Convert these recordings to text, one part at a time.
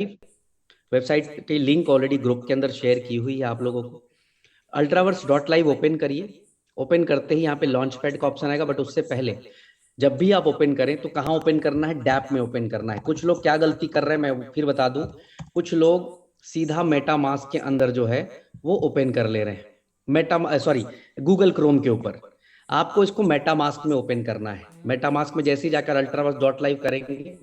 Website की link already group के अंदर शेयर की हुई है आप लोगों को। अल्ट्रावर्स डॉट लाइव ओपन करिए। ओपन करते ही यहाँ पे लॉन्च पैड का ऑप्शन आएगा, बट उससे पहले जब भी आप ओपन करें तो कहाँ ओपन करना है? डैप में ओपन करना है। कुछ लोग क्या गलती कर रहे हैं मैं फिर बता दूं। कुछ लोग सीधा मेटा मास्क के अंदर जो है वो ओपन कर ले रहे हैं, मेटा सॉरी गूगल क्रोम के ऊपर। आपको इसको मेटा मास्क में ओपन करना है। मेटा मास्क में जैसे ही जाकर अल्ट्रावर्स डॉट लाइव करेंगे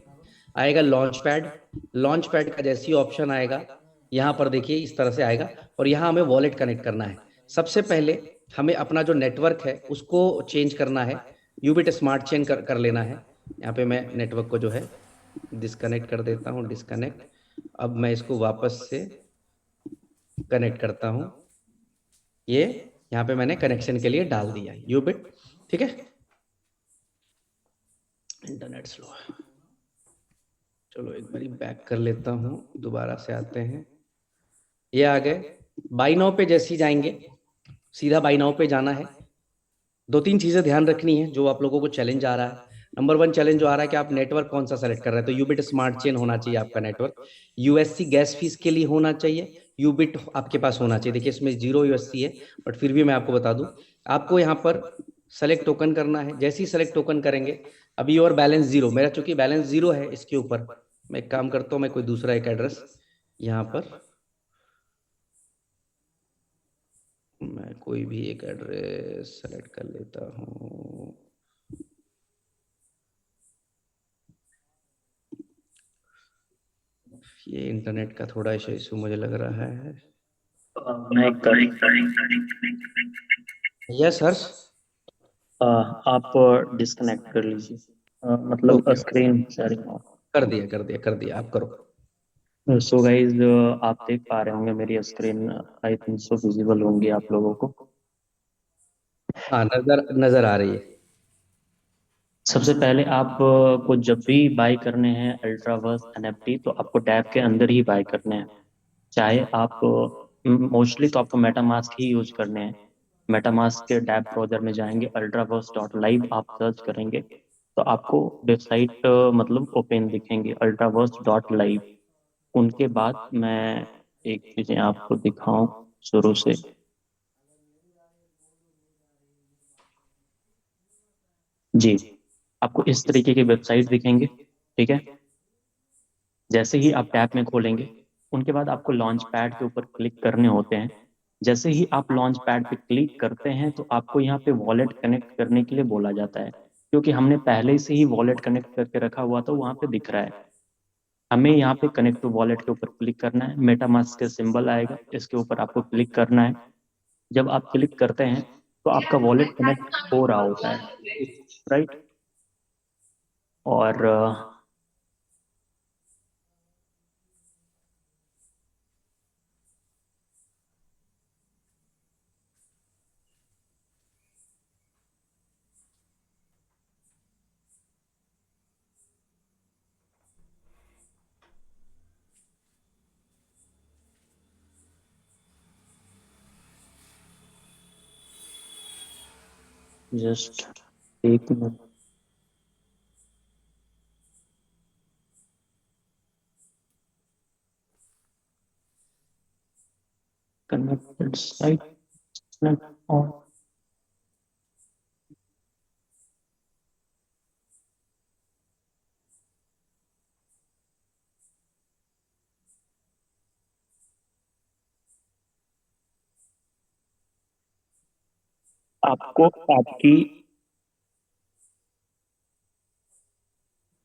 आएगा लॉन्च पैड। लॉन्च पैड का जैसे ही ऑप्शन आएगा यहाँ पर देखिए इस तरह से आएगा, और यहाँ हमें वॉलेट कनेक्ट करना है। सबसे पहले हमें अपना जो नेटवर्क है उसको चेंज करना है। यूबिट स्मार्ट चेन कर लेना है। यहाँ पे मैं नेटवर्क को जो है डिस्कनेक्ट कर देता हूँ, डिस्कनेक्ट। अब मैं इसको वापस से कनेक्ट करता हूँ। ये यहाँ पे मैंने कनेक्शन के लिए डाल दिया है यूबिट। ठीक है, इंटरनेट स्लो है। चलो एक बारी बैक कर लेता हूँ, दोबारा से आते हैं। ये आ गए। बाई नाउ पे जैसे ही जाएंगे सीधा बाई नाउ पे जाना है। दो तीन चीजें ध्यान रखनी है जो आप लोगों को चैलेंज आ रहा है। नंबर वन चैलेंज जो आ रहा है कि आप नेटवर्क कौन सा सेलेक्ट कर रहे हैं, तो यूबिट स्मार्ट चेन होना चाहिए आपका नेटवर्क। यूएससी गैस फीस के लिए होना चाहिए, यूबिट आपके पास होना चाहिए। देखिए इसमें 0 यूएससी है, बट फिर भी मैं आपको बता दूं। आपको यहाँ पर सेलेक्ट टोकन करना है। जैसे ही सेलेक्ट टोकन करेंगे, अभी और बैलेंस जीरो, मेरा चूंकि बैलेंस जीरो है इसके ऊपर, मैं एक काम करता हूँ, मैं कोई दूसरा एक एड्रेस यहाँ पर, मैं कोई भी एक एड्रेस सेलेक्ट कर लेता हूँ। ये इंटरनेट का थोड़ा इशू मुझे लग रहा है। मैं कर यस हर्ष। आप डिस्कनेक्ट कर लीजिए, मतलब ओके, स्क्रीन शेयरिंग। कर दिया कर दिया कर दिया, आप करो। सो गाइज, आप देख पा रहे होंगे मेरी screen, I think so visible होंगी आप लोगों को। हाँ, नजर नजर आ रही है। सबसे पहले आप को जब भी बाय करने हैं अल्ट्रावर्स एनएफटी, तो आपको टैब के अंदर ही बाय करने हैं। चाहे आप मोस्टली तो आपको मेटामास्क ही यूज करने हैं। मेटामास्क के टैब ब्राउजर में जाएंगे, अल्ट्रावर्स डॉट लाइव आप सर्च करेंगे तो आपको वेबसाइट मतलब ओपन दिखेंगे, अल्ट्रावर्स डॉट लाइव। उनके बाद मैं एक चीजें आपको दिखाऊं शुरू से। जी, आपको इस तरीके की वेबसाइट दिखेंगे, ठीक है। जैसे ही आप टैब में खोलेंगे, उनके बाद आपको लॉन्च पैड के ऊपर क्लिक करने होते हैं। जैसे ही आप लॉन्च पैड पे क्लिक करते हैं तो आपको यहाँ पे वॉलेट कनेक्ट करने के लिए बोला जाता है, क्योंकि हमने पहले से ही वॉलेट कनेक्ट करके रखा हुआ था, वहाँ पे दिख रहा है। हमें यहाँ पे कनेक्ट टू वॉलेट के ऊपर क्लिक करना है, मेटामास्क का सिंबल आएगा, इसके ऊपर आपको क्लिक करना है। जब आप क्लिक करते हैं तो आपका वॉलेट कनेक्ट हो रहा होता है, राइट। और जस्ट एक मिनट। Connected site on. आपको आपकी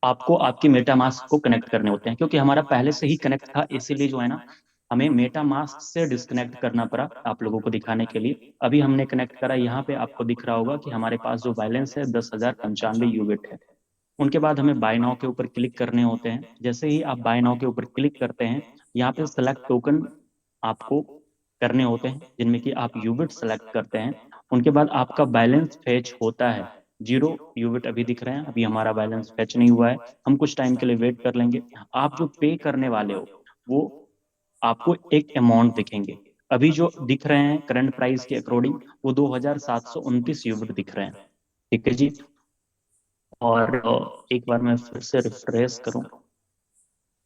आपको आपकी मेटामास्क को कनेक्ट करने होते हैं, क्योंकि हमारा पहले से ही कनेक्ट था, इसीलिए जो है ना, हमें मेटामास्क से डिस्कनेक्ट करना पड़ा आप लोगों को दिखाने के लिए। अभी हमने कनेक्ट करा, यहाँ पे आपको दिख रहा होगा कि हमारे पास जो बैलेंस है 10,095 यूबिट है। उनके बाद हमें बाय नाउ के ऊपर क्लिक करने होते हैं। जैसे ही आप बाय नाउ के ऊपर क्लिक करते हैं, यहाँ पे सेलेक्ट टोकन आपको करने होते हैं, जिनमें कि आप यूबिट सेलेक्ट करते हैं। उनके बाद आपका बैलेंस फेच होता है। 0 यूबिट अभी दिख रहे हैं, अभी हमारा बैलेंस फेच नहीं हुआ है। हम कुछ टाइम के लिए वेट कर लेंगे। आप जो पे करने वाले हो, वो आपको एक अमाउंट दिखेंगे। अभी जो दिख रहे हैं करंट प्राइस के अकॉर्डिंग, वो 2,729 यूनिट दिख रहे हैं, ठीक है जी। और एक बार मैं फिर से रिफ्रेश करूं।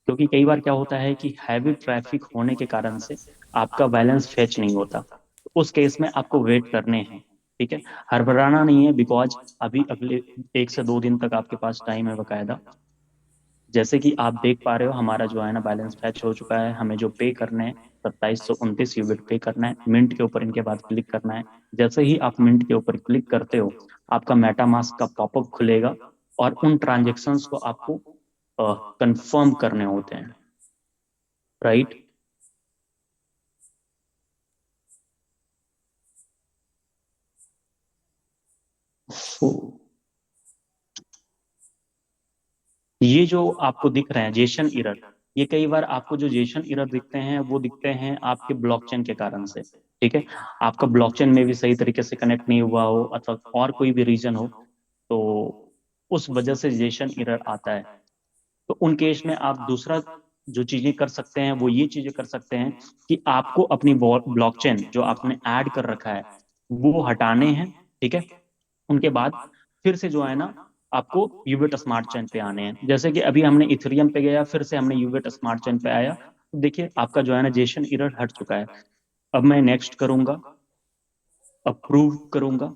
क्योंकि कई बार क्या होता है कि हैवी ट्रैफिक होने के कारण से आपका बैलेंस फेच नहीं होता, उस केस में आपको वेट करने हैं। ठीक है, हड़बड़ाना नहीं है, बिकॉज अभी अगले 1 से 2 दिन तक आपके पास टाइम है बकायदा। जैसे कि आप देख पा रहे हो हमारा जो है ना बैलेंस फैच हो चुका है। हमें जो पे करने हैं 2729 यूबिट पे करना है, मिंट के ऊपर इनके बाद क्लिक करना है। जैसे ही आप मिंट के ऊपर क्लिक करते हो आपका मेटामास्क का पॉपअप खुलेगा और उन ट्रांजेक्शन्स को आपको कंफर्म करने होते हैं, राइट। ये जो आपको दिख रहे हैं जेसन इरर, ये कई बार आपको जो जेसन इरर दिखते हैं वो दिखते हैं आपके ब्लॉकचेन के कारण से। ठीक है, आपका ब्लॉकचेन में भी सही तरीके से कनेक्ट नहीं हुआ हो अथवा और कोई भी रीजन हो, तो उस वजह से जेसन इरर आता है। तो उन केस में आप दूसरा जो चीजें कर सकते हैं वो ये चीजें कर सकते हैं कि आपको अपनी ब्लॉकचेन जो आपने ऐड कर रखा है वो हटाने हैं। ठीक है, उनके बाद फिर से जो है ना आपको यूबिट स्मार्ट चेन पे आने हैं। जैसे कि अभी हमने इथेरियम पे गया, फिर से हमने यूबिट स्मार्ट चेन पे आया, तो देखिए आपका जो है ना जेसन इरर हट चुका है। अब मैं नेक्स्ट करूंगा, अप्रूव करूंगा।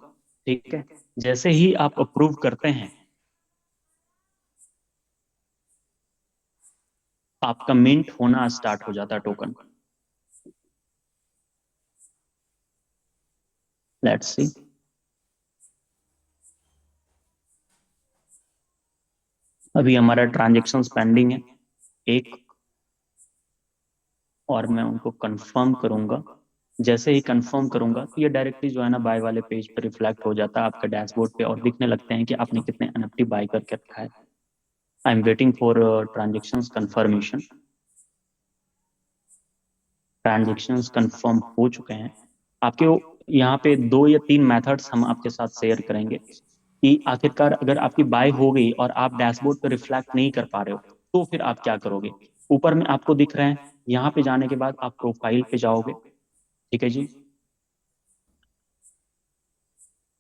ठीक है, जैसे ही आप अप्रूव करते हैं आपका मिंट होना स्टार्ट हो जाता है टोकन। लेट्स सी, अभी हमारा ट्रांजेक्शन पेंडिंग है एक, और मैं उनको कंफर्म करूंगा। जैसे ही कंफर्म करूंगा तो ये डायरेक्टली जो है ना बाय वाले पेज पे रिफ्लेक्ट हो जाता है आपके डैशबोर्ड पे, और दिखने लगते हैं कि आपने कितने एनएफटी बाय करके रखा है। I am waiting for transactions confirmation. Transactions confirm हो चुके हैं आपके। यहाँ पे 2 या 3 मेथड्स हम आपके साथ शेयर करेंगे कि आखिरकार अगर आपकी बाय हो गई और आप डैशबोर्ड पे रिफ्लेक्ट नहीं कर पा रहे हो तो फिर आप क्या करोगे। ऊपर में आपको दिख रहे हैं, यहाँ पे जाने के बाद आप प्रोफाइल पे जाओगे। ठीक है जी,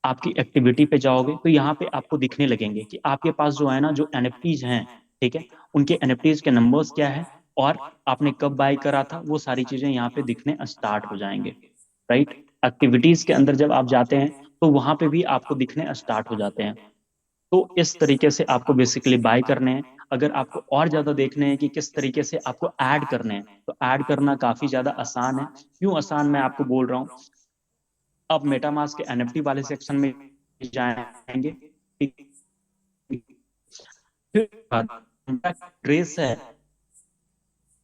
आपकी एक्टिविटी पे जाओगे तो यहाँ पे आपको दिखने लगेंगे कि आपके पास जो है ना जो एनएफटीज हैं, ठीक है, उनके एनएफटीज के नंबर्स क्या है और आपने कब बाय करा था, वो सारी चीजें यहाँ पे दिखने स्टार्ट हो जाएंगे, राइट। एक्टिविटीज के अंदर जब आप जाते हैं तो वहां पे भी आपको दिखने स्टार्ट हो जाते हैं। तो इस तरीके से आपको बेसिकली बाय करने हैं। अगर आपको और ज्यादा देखने हैं कि किस तरीके से आपको ऐड करने हैं, तो ऐड करना काफी ज्यादा आसान है। क्यों आसान, मैं आपको बोल रहा हूँ। अब मेटामास्क के एनएफटी वाले सेक्शन में जाएंगे, फिर कॉन्ट्रैक्ट ट्रेस है,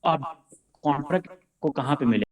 आप कॉन्ट्रैक्ट को कहाँ पे मिले